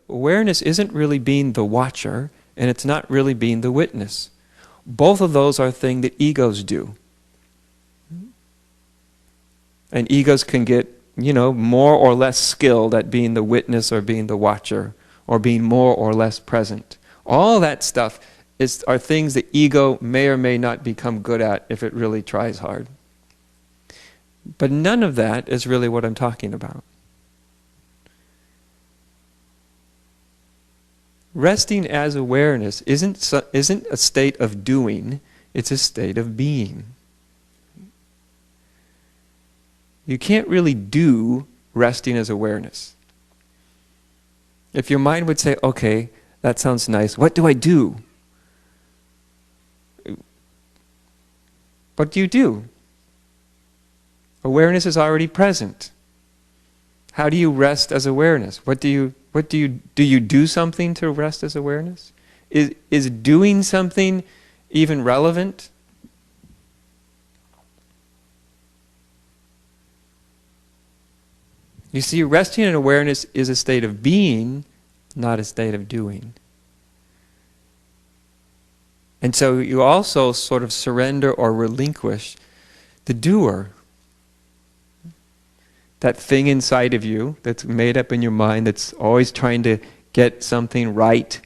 awareness isn't really being the watcher, and it's not really being the witness. Both of those are things that egos do. And egos can get, more or less skilled at being the witness or being the watcher or being more or less present. All that stuff are things that ego may or may not become good at if it really tries hard. But none of that is really what I'm talking about. Resting as awareness isn't a state of doing, it's a state of being. You can't really do resting as awareness. If your mind would say, okay, that sounds nice, what do I do? What do you do? Awareness is already present. How do you rest as awareness? Do you do something to rest as awareness? Is doing something even relevant? You see, resting in awareness is a state of being, not a state of doing. And so you also sort of surrender or relinquish the doer. That thing inside of you that's made up in your mind that's always trying to get something right,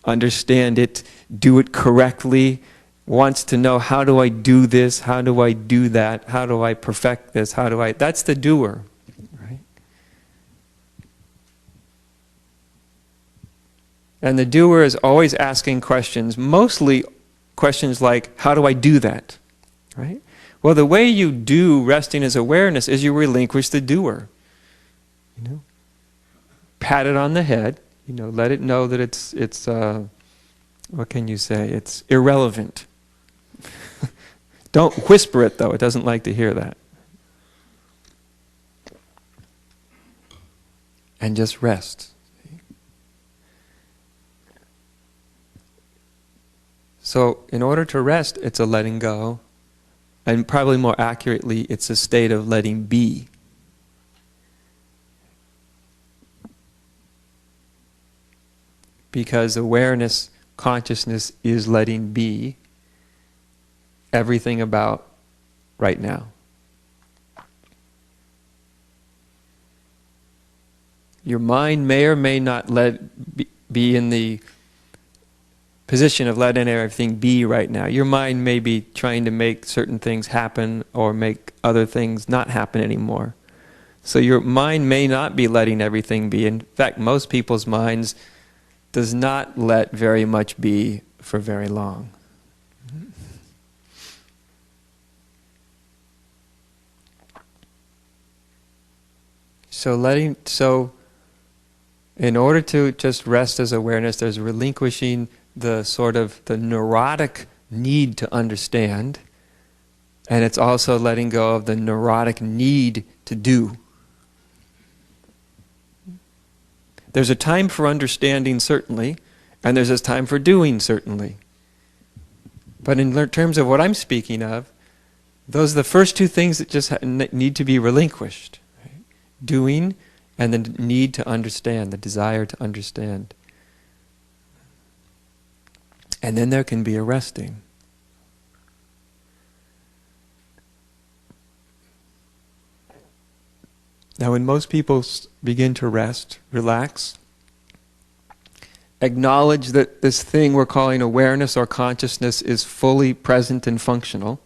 understand it, do it correctly, wants to know, how do I do this, how do I do that, how do I perfect this, that's the doer. Right? And the doer is always asking questions, mostly questions like, how do I do that? Right? Well, the way you do resting as awareness is you relinquish the doer. Pat it on the head. Let it know that it's what can you say? It's irrelevant. Don't whisper it though. It doesn't like to hear that. And just rest. So, in order to rest, it's a letting go. And probably more accurately, it's a state of letting be. Because awareness, consciousness is letting be everything about right now. Your mind may or may not be in the position of letting everything be right now. Your mind may be trying to make certain things happen or make other things not happen anymore. So your mind may not be letting everything be. In fact, most people's minds does not let very much be for very long. So in order to just rest as awareness, there's relinquishing the sort of the neurotic need to understand, and it's also letting go of the neurotic need to do. There's a time for understanding, certainly, and there's a time for doing, certainly. But in terms of what I'm speaking of, those are the first two things that just need to be relinquished. Right? Doing and the need to understand, the desire to understand. And then there can be a resting. Now when most people begin to rest, relax, acknowledge that this thing we're calling awareness or consciousness is fully present and functional,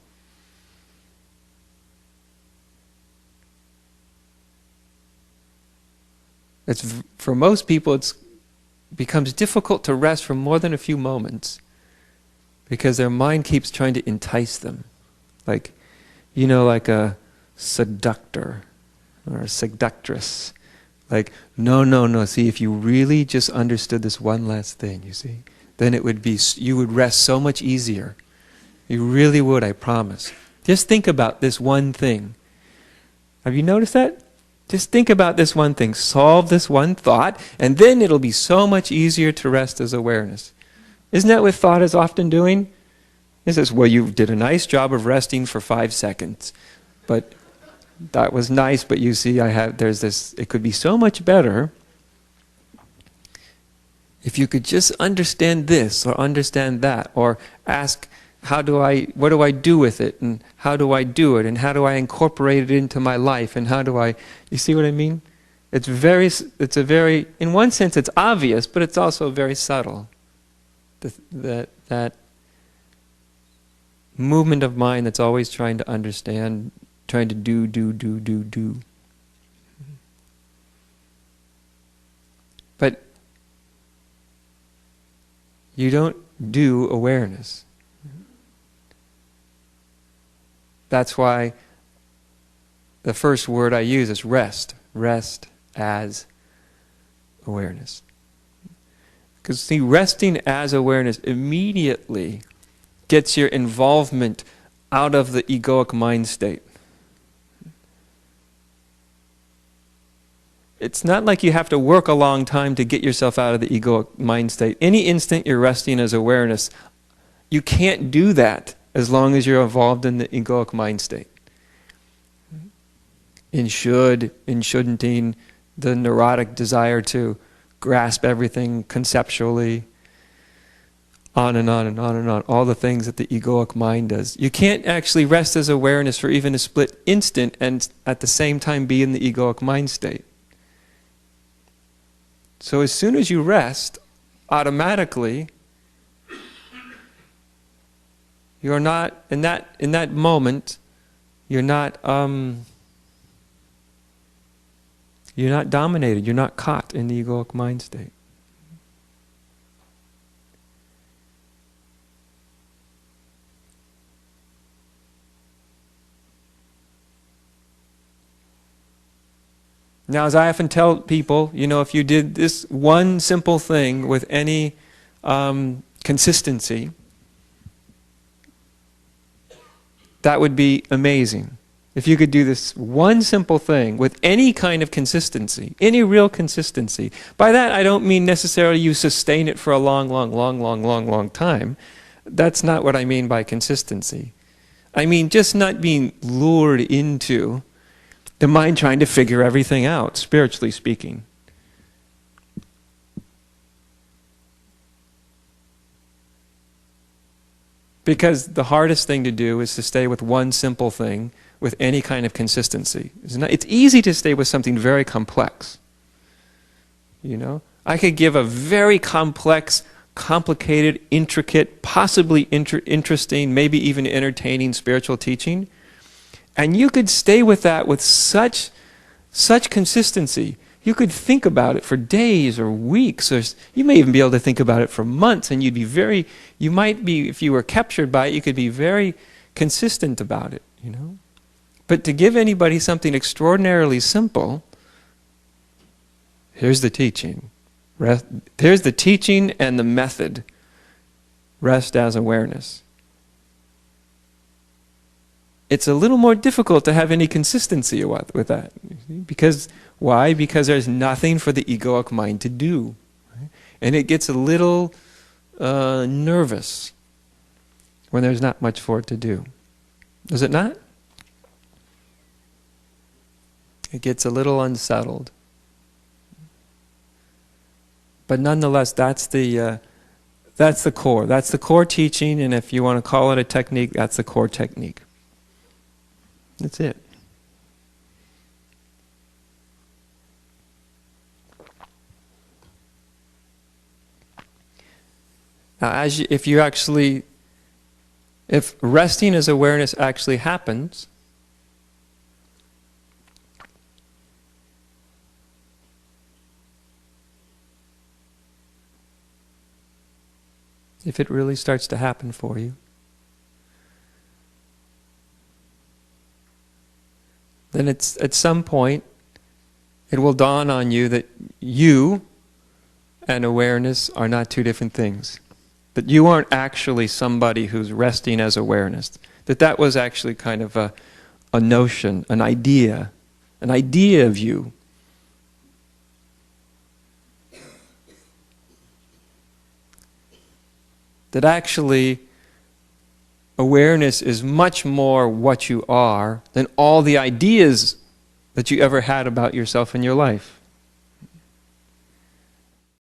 for most people it becomes difficult to rest for more than a few moments because their mind keeps trying to entice them. Like a seductor or a seductress. Like, no, see, if you really just understood this one last thing, you see, then you would rest so much easier. You really would, I promise. Just think about this one thing. Have you noticed that? Just think about this one thing. Solve this one thought, and then it'll be so much easier to rest as awareness. Isn't that what thought is often doing? It says, well, you did a nice job of resting for 5 seconds, but that was nice, but you see, there's this, it could be so much better. if you could just understand this or understand that, or ask, what do I do with it, and how do I do it, and how do I incorporate it into my life, and you see what I mean? It's a very, in one sense it's obvious, but it's also very subtle. That movement of mind that's always trying to understand, trying to do. But you don't do awareness. That's why the first word I use is rest. Rest as awareness. Because see, resting as awareness immediately gets your involvement out of the egoic mind state. It's not like you have to work a long time to get yourself out of the egoic mind state. Any instant you're resting as awareness, you can't do that as long as you're involved in the egoic mind state. In shouldn'ting, the neurotic desire to grasp everything conceptually, on and on and on and on, all the things that the egoic mind does. You can't actually rest as awareness for even a split instant and at the same time be in the egoic mind state. So as soon as you rest, automatically, you're not, in that moment, you're not dominated, you're not caught in the egoic mind state. Now, as I often tell people, if you did this one simple thing with any consistency, that would be amazing. If you could do this one simple thing with any kind of consistency, any real consistency. By that, I don't mean necessarily you sustain it for a long time. That's not what I mean by consistency. I mean just not being lured into the mind trying to figure everything out, spiritually speaking. Because the hardest thing to do is to stay with one simple thing with any kind of consistency. It's easy to stay with something very complex. I could give a very complex, complicated, intricate, possibly interesting, maybe even entertaining spiritual teaching. And you could stay with that with such consistency. You could think about it for days or weeks, or you may even be able to think about it for months, and you might be, if you were captured by it, you could be very consistent about it, But to give anybody something extraordinarily simple, here's the teaching. Here's the teaching and the method. Rest as awareness. It's a little more difficult to have any consistency with that. Because, why? Because there's nothing for the egoic mind to do. Right? And it gets a little nervous when there's not much for it to do. Does it not? It gets a little unsettled. But nonetheless, that's the core. That's the core teaching, and if you want to call it a technique, that's the core technique. That's it. Now, if resting as awareness actually happens, if it really starts to happen for you, then it's at some point it will dawn on you that you and awareness are not two different things. That you aren't actually somebody who's resting as awareness. That was actually kind of a notion, an idea of you. That actually awareness is much more what you are than all the ideas that you ever had about yourself in your life.